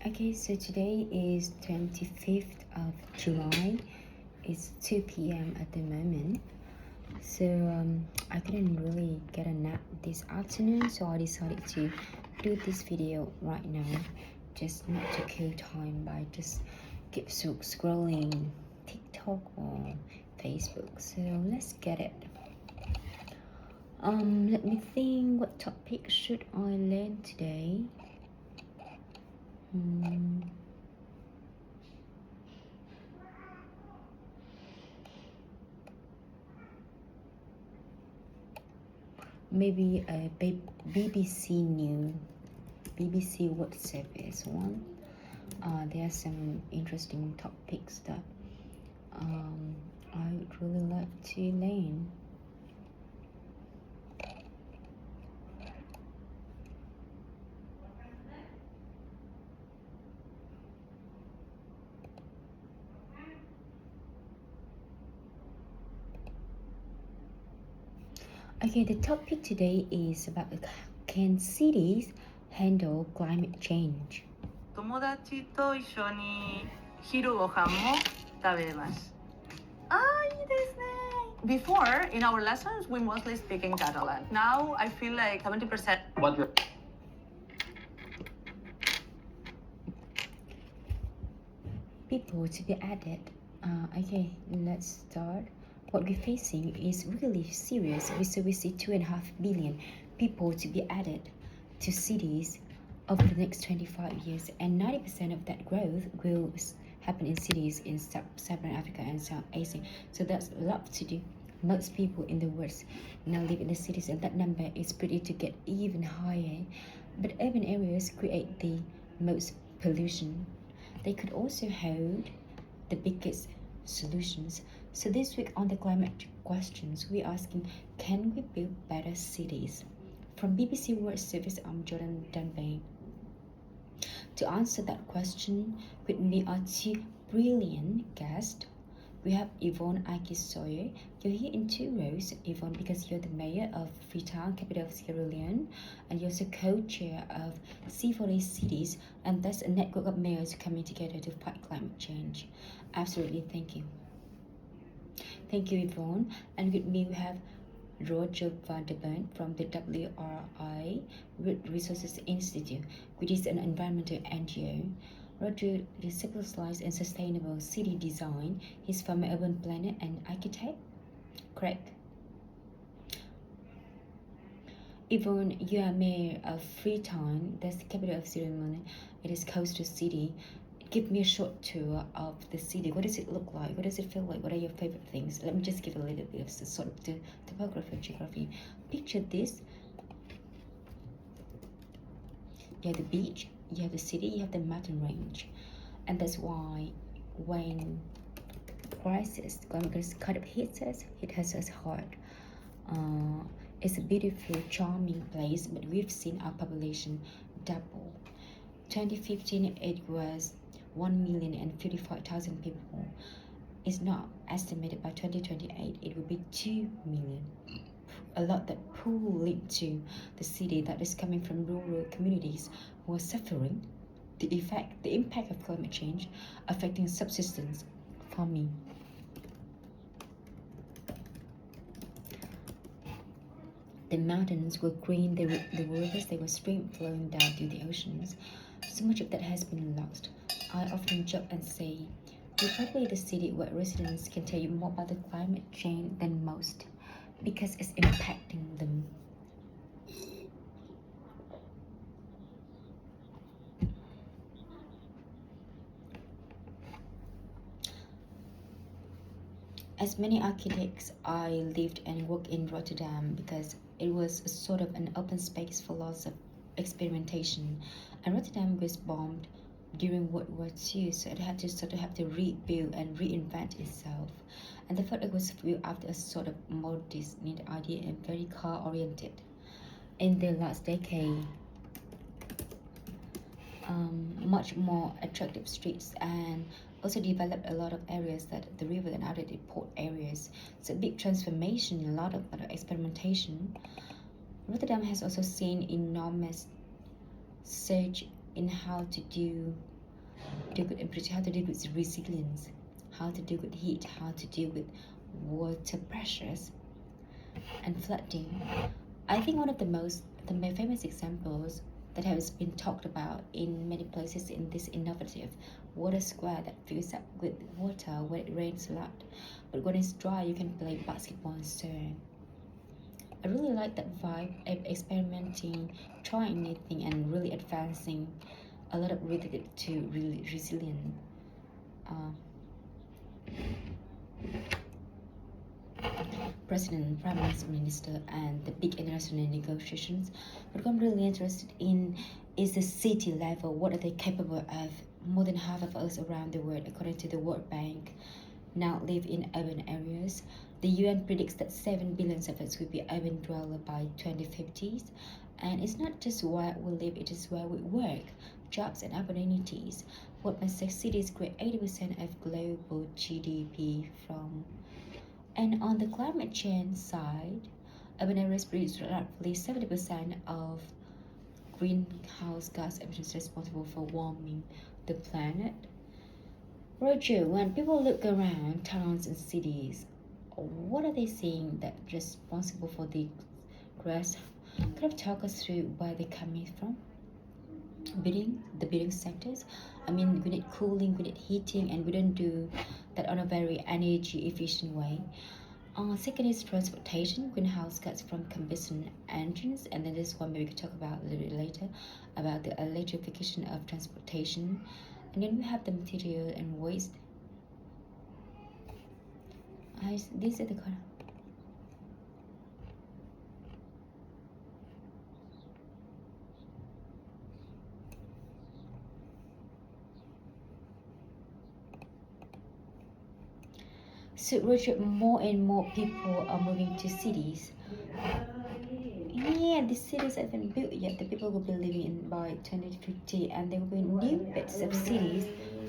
Okay, so today is 25th of July. It's 2 p.m. at the moment. So I couldn't really get a nap this afternoon, so I decided to do this video right now, just not to kill time by just keep scrolling TikTok or Facebook. So let's get it. Let me think, what topic should I learn today? Maybe a BBC World Service one. There are some interesting topics that I would really like to learn. Okay, the topic today is about can cities handle climate change? 友達と一緒に昼ご飯も食べます。いいですね。Before, in our lessons, we mostly speak in Catalan. Now, I feel like 70%. People to be added. Okay, let's start. What we're facing is really serious. We see 2.5 billion people to be added to cities over the next 25 years, and 90% of that growth will happen in cities in Sub-Saharan Africa and South Asia. So that's a lot to do. Most people in the world now live in the cities, and that number is predicted to get even higher. But urban areas create the most pollution. They could also hold the biggest solutions. So this week on the climate questions, we're asking, can we build better cities? From BBC World Service, I'm Jordan Dunbay. To answer that question, with me are two brilliant guests. We have Yvonne Akisoye. You're here in two rows, Yvonne, because you're the mayor of Freetown, capital of Sierra Leone, and you're also co-chair of C40 Cities, and that's a network of mayors coming together to fight climate change. Absolutely, thank you. Thank you, Yvonne. And with me, we have Roger van der Bent from the WRI, Wood Resources Institute, which is an environmental NGO. Roger specializes in sustainable city design. He's from an urban planner and architect. Correct. Yvonne, you are mayor of Freetown, that's the capital of Sierra Leone. It is coastal city. Give me a short tour of the city. What does it look like? What does it feel like? What are your favorite things? Let me just give a little bit of sort of the topography and geography. Picture this. You have the beach, you have the city, you have the mountain range. And that's why when crisis, climate crisis kind of hits us, it hits us hard. It's a beautiful, charming place, but we've seen our population double. 2015, it was 1,055,000 people. It's not estimated by 2028 it will be 2 million. A lot that pull into the city that is coming from rural communities who are suffering the impact of climate change affecting subsistence farming. The mountains were green, the rivers, they were stream flowing down to the oceans. So much of that has been lost. I often joke and say, we're probably the city where residents can tell you more about the climate change than most, because it's impacting them. As many architects, I lived and worked in Rotterdam because it was a sort of an open space for lots of experimentation. And Rotterdam was bombed during World War II, so it had to sort of have to rebuild and reinvent itself. And the it was built after a sort of modernist idea and very car-oriented. In the last decade, much more attractive streets and also developed a lot of areas that the river and other port areas. It's a big transformation, a lot of experimentation. Rotterdam has also seen enormous surge in how to do deal with temperature, how to deal with resilience, how to deal with heat, how to deal with water pressures and flooding. I think one of the most famous examples that has been talked about in many places in this innovative water square that fills up with water when it rains a lot, but when it's dry you can play basketball and so on. I really like that vibe of experimenting, trying anything and really advancing a lot of related to really resilient president, prime minister, and the big international negotiations. What I'm really interested in is the city level. What are they capable of? More than half of us around the world, according to the World Bank, now live in urban areas. The UN predicts that 7 billion of us will be urban dwellers by 2050s. And it's not just where we live, it is where we work, jobs and opportunities. What makes cities create 80% of global GDP from. And on the climate change side, urban areas produce roughly 70% of greenhouse gas emissions responsible for warming the planet. Roger, when people look around towns and cities, what are they seeing that responsible for the rest? Kind of talk us through where they're coming from. The building sectors. I mean, we need cooling, we need heating, and we don't do that on a very energy efficient way. Second is transportation, greenhouse gas from combustion engines, and then this one maybe we could talk about a little bit later about the electrification of transportation. And then we have the material and waste. These are the kind of. So Roger, more and more people are moving to cities. Yeah, the cities haven't built yet. The people will be living in by 2050, and there will be new bits of cities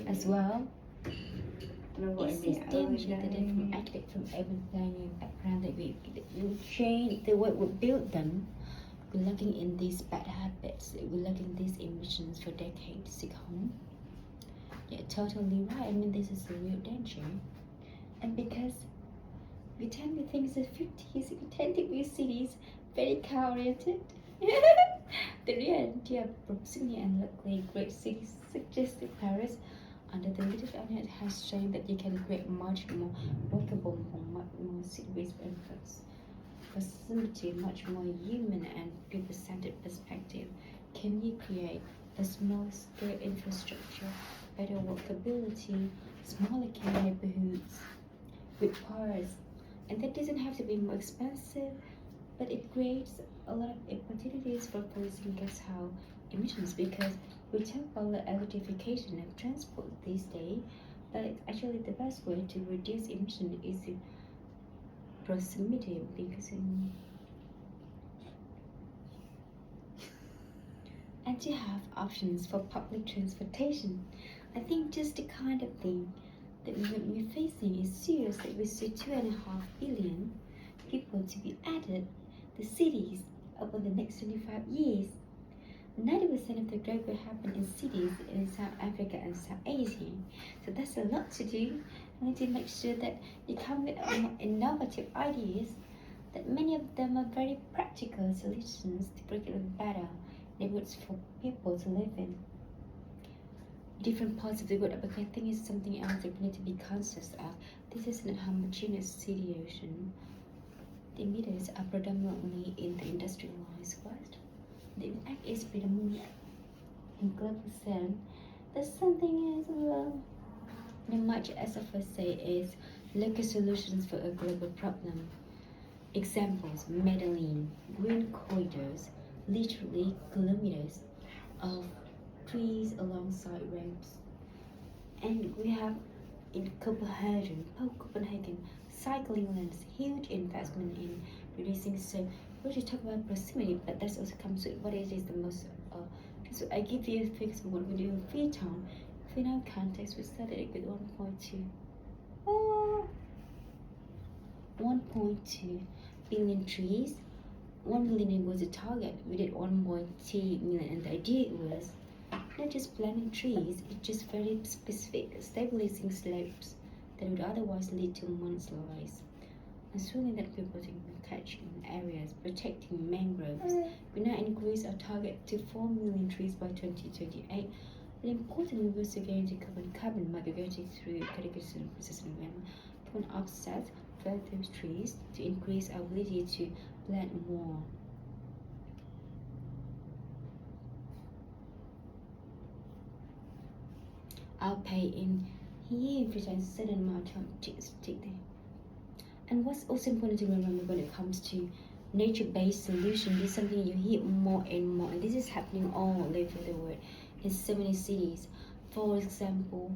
as well. Is this danger that they activate from urban planning background that we will change the way we build them? We're looking in these bad habits. We're looking these emissions for decades to come. Yeah, totally right. I mean, this is a real danger. And because we tend to think the 50s, we tend to be cities very car-oriented. The reality of proximity and luckily great cities such as Paris under the leadership of it has shown that you can create much more workable, much more city-based benefits. Proximity, much more human and people-centered perspective. Can you create a small-scale infrastructure, better walkability, smaller neighborhoods with parks, and that doesn't have to be more expensive, but it creates a lot of opportunities for reducing greenhouse emissions because we talk about the electrification of transport these days, but actually the best way to reduce emission is proximity because and to have options for public transportation. I think just the kind of thing that we're facing is serious that we see 2.5 billion people to be added to cities over the next 25 years. 90% of the growth will happen in cities in South Africa and South Asia. So that's a lot to do. I need to make sure that you come with innovative ideas, that many of them are very practical solutions to bring it better neighborhoods for people to live in. Different parts of the world, but I think it's something else that we need to be conscious of. This isn't a homogeneous situation. The emitters are predominantly in the industrialized West. The impact is predominantly in global south. There's something as well. And much as of us say is local solutions for a global problem. Examples: Medellin, green corridors, literally kilometers of trees alongside roads. And we have in Copenhagen, cycling lanes, huge investment in reducing. So we should talk about proximity, but that also comes with what is the most. So I give you a figure of what we do in Freetown. In our context, we started it with 1.2. 1.2 billion trees. 1 million was the target. We did 1.2 million, and the idea was Not just planting trees, it's just very specific, stabilizing slopes that would otherwise lead to mudslides. Assuming that we're protecting catchment areas, protecting mangroves, we now increase our target to 4 million trees by 2028. And importantly, we're also going to cover carbon migrating through categorization process environment to offset those trees to increase our ability to plant more. I'll pay in huge and certain amount of time to stick there. And what's also important to remember when it comes to nature-based solution, this is something you hear more and more, and this is happening all over the world in so many cities. For example,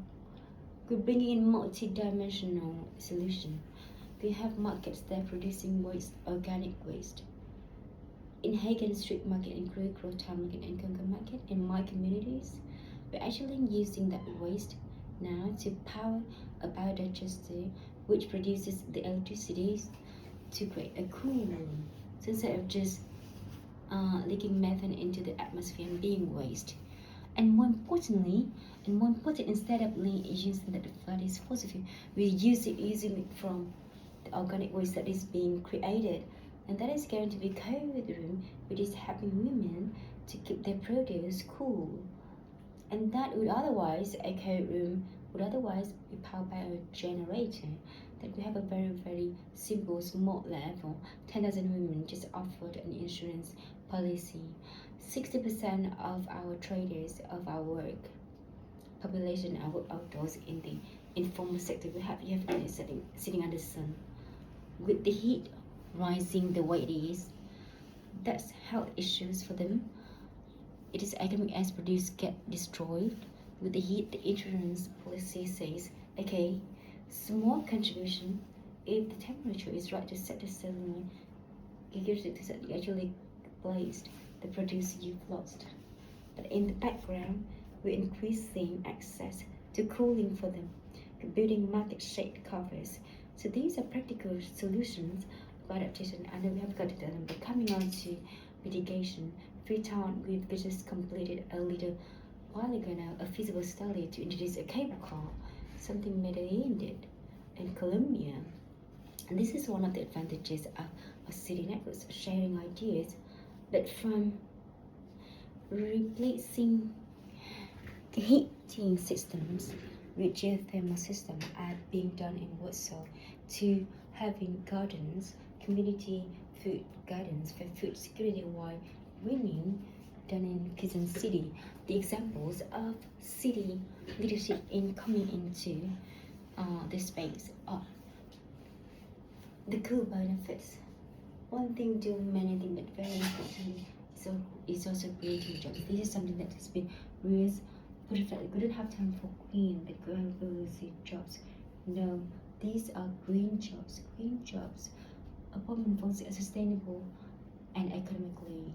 we're bringing in multi-dimensional solution. We have markets that are producing waste, organic waste. In Hagen Street Market, in Crow Town Market, and Konga Market, in my communities, we're actually using that waste now to power a biodigester which produces the electricity to create a cool room. So instead of just leaking methane into the atmosphere and being waste. And more important, instead of using that the flood is fossil fuel, we use it using it from the organic waste that is being created. And that is going to be cold room, which is helping women to keep their produce cool. And that would otherwise, a cold room would otherwise be powered by a generator. That we have a very, very simple, small level. 10,000 women just offered an insurance policy. 60% of our traders, of our work population are work outdoors in the informal sector. You have sitting under the sun. With the heat rising the way it is, that's health issues for them. It is economic as produce get destroyed. With the heat, the insurance policy says, okay, small contribution, if the temperature is right to set the saline, you actually placed the produce you've lost. But in the background, we're increasing access to cooling for them, building market shade covers. So these are practical solutions of adaptation, and then we have got to them. But coming on to mitigation, Freetown, we've just completed a little while ago now a feasible study to introduce a cable car, something Medellin did in Colombia. And this is one of the advantages of city networks, sharing ideas, but from replacing heating systems with geothermal system are being done in Warsaw to having gardens, community food gardens for food security while winning done in Kazan City. The examples of city leadership in coming into the space are the cool benefits. One thing do many things, but very important is also creating jobs. This is something that has been raised. We couldn't have time for green, but we see jobs. No, these are green jobs. Green jobs, appointment for sustainable and economically.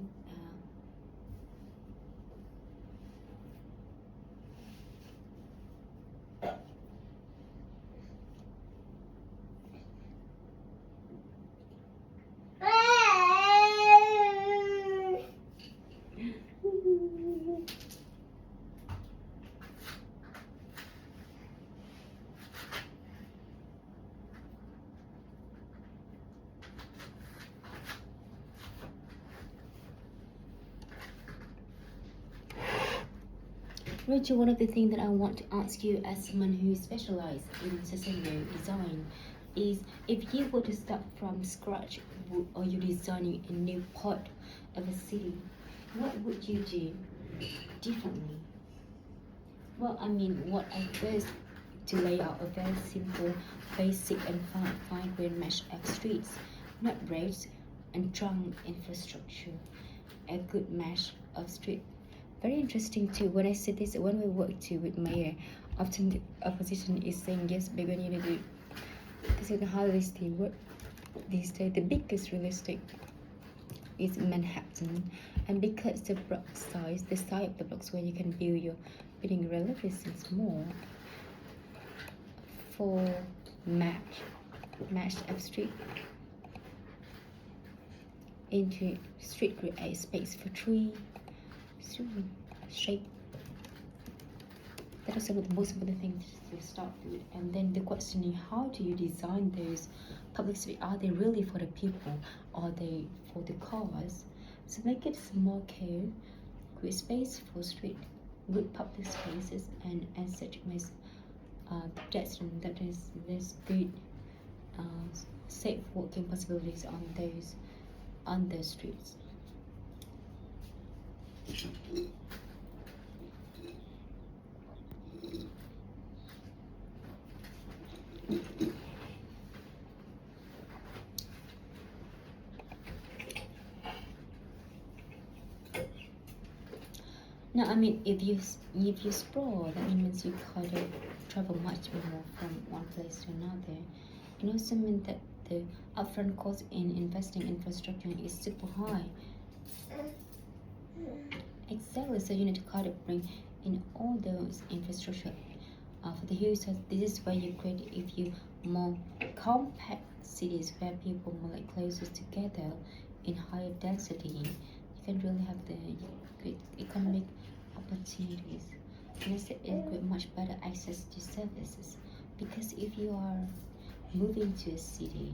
Rachel, one of the things that I want to ask you as someone who specializes in sustainable design is if you were to start from scratch or you're designing a new part of a city, what would you do differently? Well, I mean, what I first to lay out a very simple, basic and fine-grained mesh of streets, not roads and trunk infrastructure, a good mesh of street. Very interesting too. When I said this, when we work too with mayor, often the opposition is saying yes, we're going to do this is how they still work these days. The biggest real estate is Manhattan, and because the block size, the size of the blocks where you can build your building relatively small for match up street into street create space for tree shape That is the most important thing to start with. And then the questioning, how do you design those public spaces? Are they really for the people? Are they for the cars? So make it small care, create space for street, good public spaces, and as such makes pedestrian that is there's good safe walking possibilities on those streets. No, I mean if you sprawl, that means you kind of travel much more from one place to another. It also means that the upfront cost in investing in infrastructure is super high. Exactly, so you need to kind of bring in all those infrastructure for the users. This is why you create if you more compact cities where people more like closer together in higher density. You can really have the great economic opportunities. And it's get much better access to services because if you are moving to a city,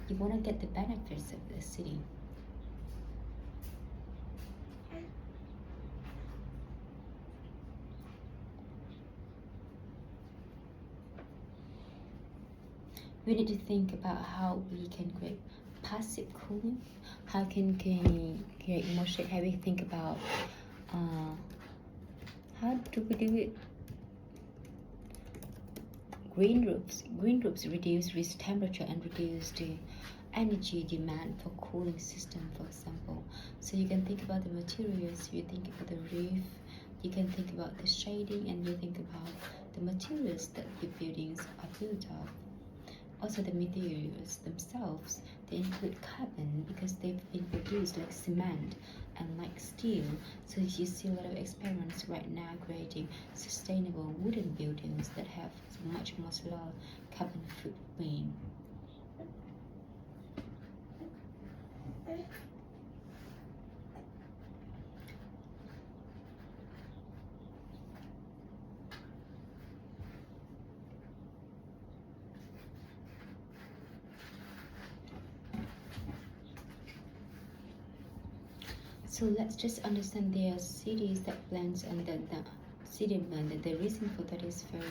you want to get the benefits of the city. We need to think about how we can create passive cooling. How can create more shade? How we think about how do we do it? Green roofs. Green roofs reduce risk temperature and reduce the energy demand for cooling system, for example. So you can think about the materials. You think about the roof. You can think about the shading, and you think about the materials that your buildings are built of. Also the materials themselves, they include carbon because they've been produced like cement and like steel. So you see a lot of experiments right now creating sustainable wooden buildings that have much more low carbon footprint. So let's just understand there are cities that blends and the city blend. The reason for that is very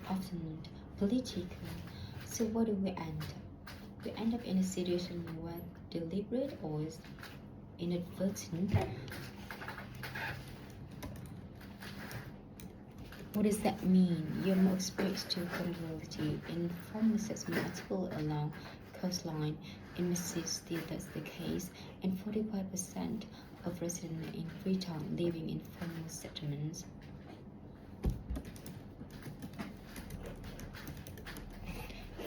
often political. So what do we end up? We end up in a situation where deliberate or is inadvertent. What does that mean? You're more exposed to accountability. In informal assessment article along coastline, in Mississippi that's the case, and 45% of residents in Freetown living in formal settlements.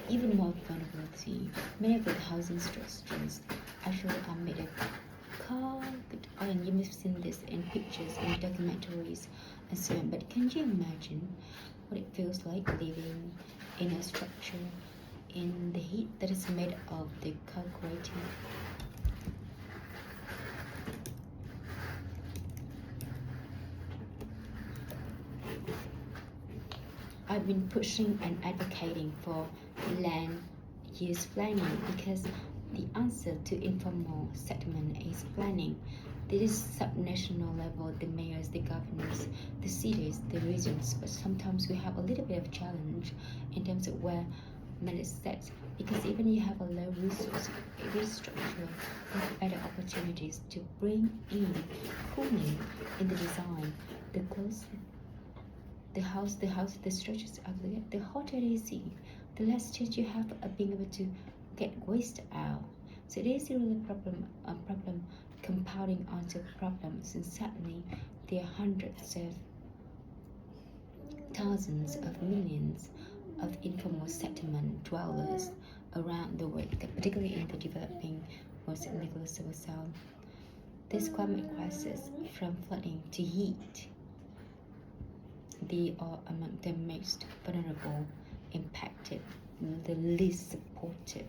Even more vulnerability. Many of the housing structures actually are made of concrete iron. You may have seen this in pictures, in documentaries, and so on. But can you imagine what it feels like living in a structure in the heat that is made of the concrete? I've been pushing and advocating for land use planning because the answer to informal settlement is planning. This is subnational level, the mayors, the governors, the cities, the regions, but sometimes we have a little bit of challenge in terms of where money is set because even you have a low resource structure, you have better opportunities to bring in cooling in the design. The closer the structures are the hotter it is, the less chance you have of being able to get waste out. So it is really a problem compounding onto problems, and certainly there are hundreds of thousands of millions of informal settlement dwellers around the world, particularly in the developing most Nicholas Civil South. This climate crisis, from flooding to heat, they are among the most vulnerable, impacted, the least supported.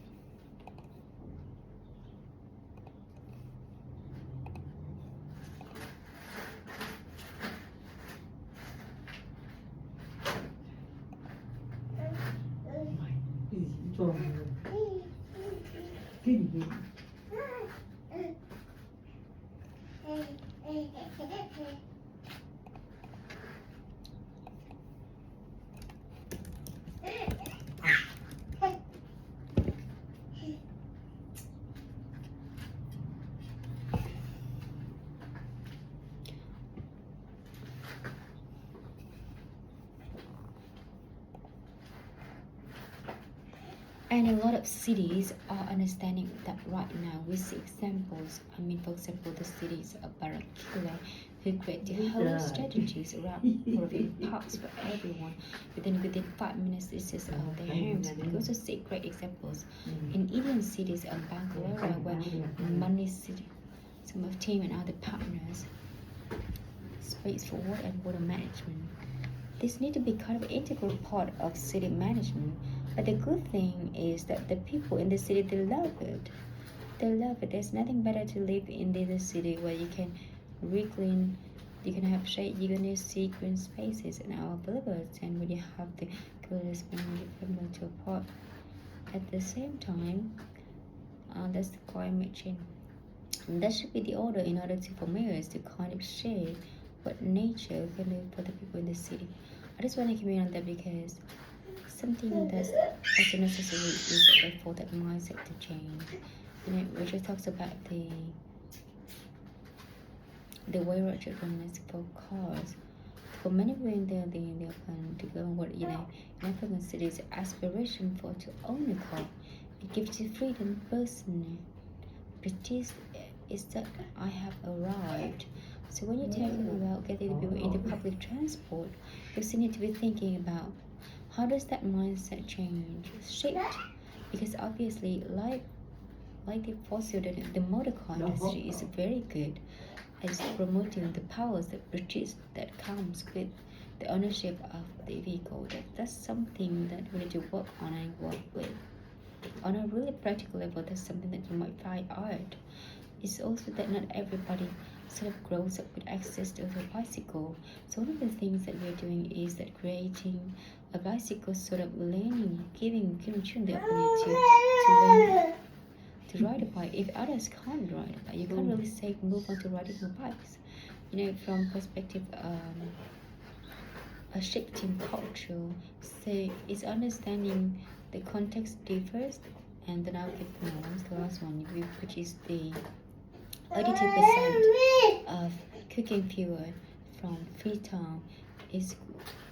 And a lot of cities are understanding that right now. We see examples. For example, the cities of Barranquilla, who create the whole strategies around providing parks for everyone. But then within 5 minutes, this is their homes. We also see great examples in Indian cities of Bangalore, where Money City, some of team and other partners, space for water and water management. This need to be kind of an integral part of city management. But the good thing is that the people in the city, they love it. They love it. There's nothing better to live in the city where you can reclean, you can have shade, you can see green spaces in our billboards, and when you have the colors when you put them to a pot. At the same time, that's the climate change. And that should be the order in order for mayors to kind of share what nature can do for the people in the city. I just want to comment on that because something that's also necessary is for that mindset to change. Richard talks about the way Richard runs for cars. For many women, they plan to go and work. In African cities, aspiration for to own a car. It gives you freedom personally. British is that I have arrived. So when you're talking about getting people into public transport, you still need to be thinking about how does that mindset change, shift? Because obviously, like the fossil, the motor car industry is very good at promoting the powers that comes with the ownership of the vehicle. That's something that we need to work on and work with. On a really practical level, that's something that you might find art. It's also that not everybody sort of grows up with access to a bicycle. So one of the things that we're doing is that creating a bicycle sort of learning, giving children the opportunity to learn to ride a bike. If others can't ride a bike, you can't really say move on to riding a bikes. From perspective a shifting culture. So it's understanding the context differs, and then I'll give the last one, which is the 82% of cooking fuel from Freetown is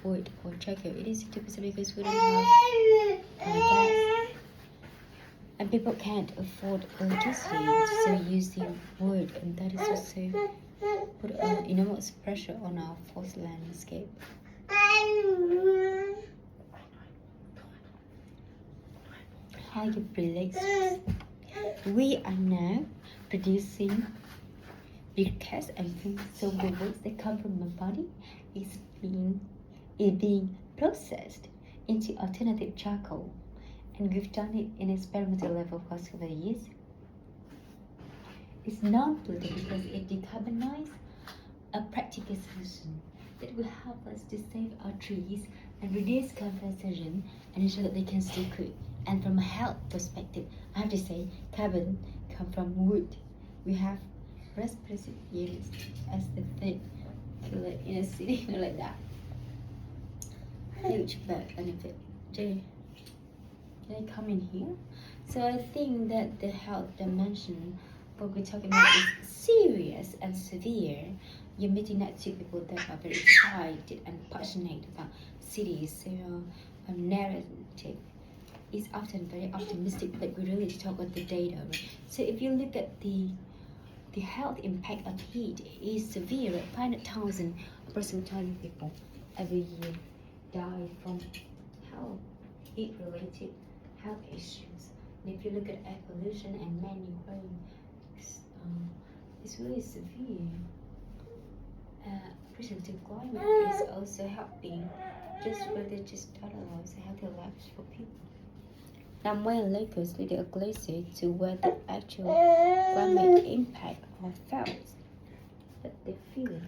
wood or charcoal. It is 2% because we don't have gas. And people can't afford electricity, so using wood, and that is also put enormous pressure on our forest landscape. How you relax. We are now producing briquettes and things, so the waste that come from my body is being processed into alternative charcoal, and we've done it in experimental level for several years. It's non-polluting because it decarbonizes, a practical solution that will help us to save our trees and reduce carbon and ensure that they can still cook. And from a health perspective, I have to say carbon comes from wood. We have respiratory units as the third killer in a city like that. Huge benefit. Jay, can I come in here? So I think that the health dimension, what we're talking about, is serious and severe. You're meeting that two people that are very excited and passionate about cities. A narrative is often very optimistic, but we really talk about the data. Right? So if you look at the health impact of heat is severe. 500,000 approximately people every year die from heat-related health issues. And if you look at air pollution and man-made it's really severe. Protective climate is also helping just analyze healthy lives for people. Now, when locals lead a glacier to where the actual climate impact are felt, but they feel it.